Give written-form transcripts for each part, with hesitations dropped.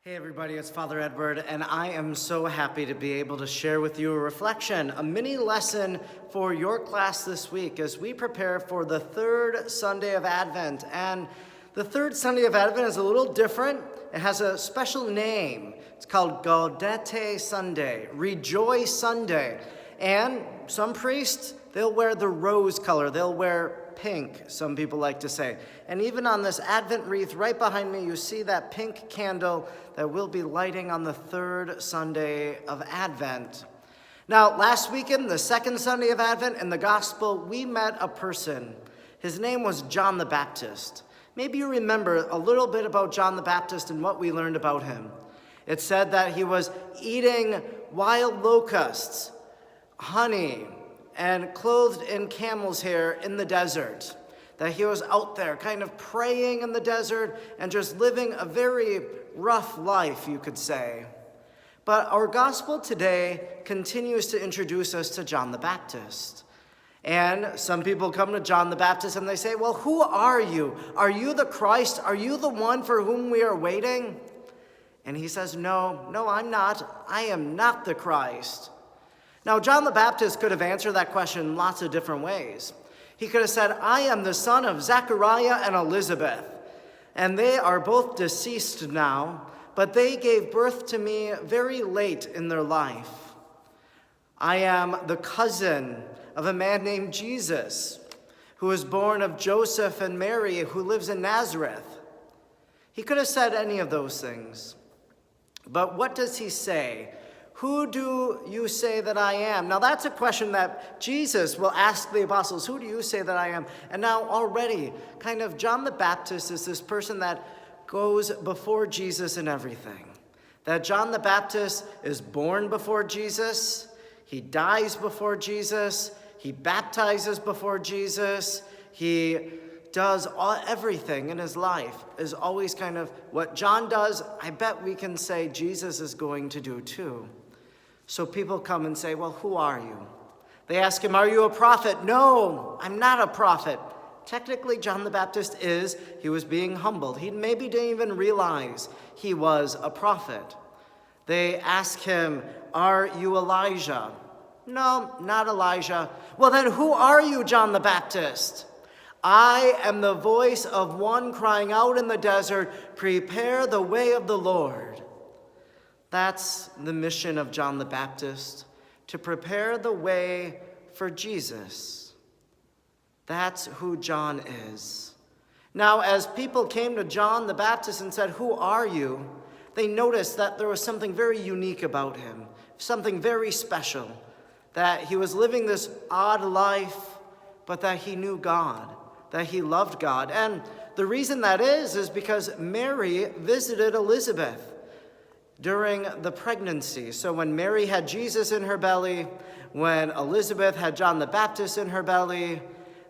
Hey everybody, it's Father Edward, and I am so happy to be able to share with you a reflection, a mini lesson for your class this week as we prepare for the third Sunday of Advent. And the third Sunday of Advent is a little different. It has a special name. It's called Gaudete Sunday, Rejoice Sunday. And some priests, they'll wear the rose color. They'll wear pink, some people like to say. And even on this Advent wreath right behind me, you see that pink candle that we'll be lighting on the third Sunday of Advent. Now, last weekend, the second Sunday of Advent, in the Gospel, we met a person. His name was John the Baptist. Maybe you remember a little bit about John the Baptist and what we learned about him. It said that he was eating wild locusts, honey, and clothed in camel's hair in the desert. That he was out there kind of praying in the desert and just living a very rough life, you could say. But our gospel today continues to introduce us to John the Baptist. And some people come to John the Baptist and they say, well, who are you? Are you the Christ? Are you the one for whom we are waiting? And he says, no, I'm not. I am not the Christ. Now, John the Baptist could have answered that question in lots of different ways. He could have said, I am the son of Zechariah and Elizabeth, and they are both deceased now, but they gave birth to me very late in their life. I am the cousin of a man named Jesus, who was born of Joseph and Mary, who lives in Nazareth. He could have said any of those things. But what does he say? Who do you say that I am? Now that's a question that Jesus will ask the apostles. Who do you say that I am? And now already, kind of John the Baptist is this person that goes before Jesus in everything. That John the Baptist is born before Jesus. He dies before Jesus. He baptizes before Jesus. He does everything in his life is always kind of what John does. I bet we can say Jesus is going to do too. So people come and say, well, who are you? They ask him, are you a prophet? No, I'm not a prophet. Technically, John the Baptist he was being humbled. He maybe didn't even realize he was a prophet. They ask him, are you Elijah? No, not Elijah. Well, then who are you, John the Baptist? I am the voice of one crying out in the desert, prepare the way of the Lord. That's the mission of John the Baptist, to prepare the way for Jesus. That's who John is. Now, as people came to John the Baptist and said, who are you? They noticed that there was something very unique about him, something very special, that he was living this odd life, but that he knew God, that he loved God. And the reason that is because Mary visited Elizabeth during the pregnancy. So when Mary had Jesus in her belly, when Elizabeth had John the Baptist in her belly,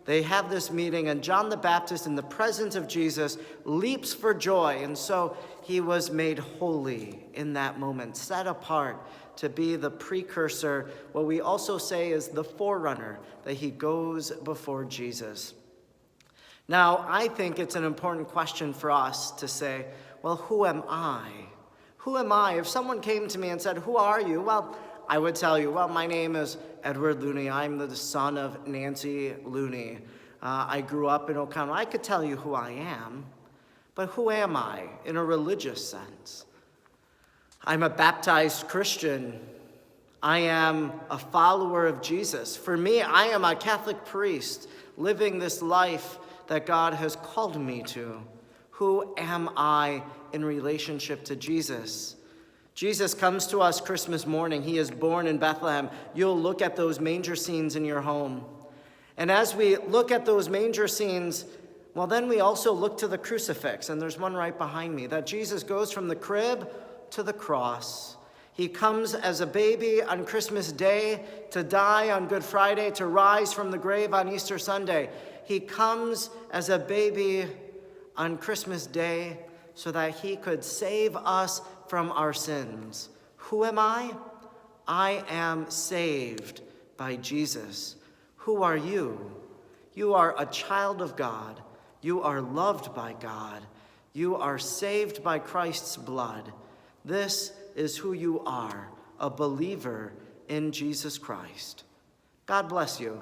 they have this meeting, and John the Baptist, in the presence of Jesus, leaps for joy. And so he was made holy in that moment, set apart to be the precursor, what we also say is the forerunner, that he goes before Jesus. Now, I think it's an important question for us to say, well, who am I? Who am I? If someone came to me and said, who are you? Well, I would tell you, well, my name is Edward Looney. I'm the son of Nancy Looney. I grew up in O'Connell. I could tell you who I am, but who am I in a religious sense? I'm a baptized Christian. I am a follower of Jesus. For me, I am a Catholic priest living this life that God has called me to. Who am I in relationship to Jesus? Jesus comes to us Christmas morning. He is born in Bethlehem. You'll look at those manger scenes in your home. And as we look at those manger scenes, well, then we also look to the crucifix. And there's one right behind me, that Jesus goes from the crib to the cross. He comes as a baby on Christmas Day, to die on Good Friday, to rise from the grave on Easter Sunday. He comes as a baby on Christmas Day so that he could save us from our sins. Who am I? I am saved by Jesus. Who are you? You are a child of God. You are loved by God. You are saved by Christ's blood. This is who you are, a believer in Jesus Christ. God bless you.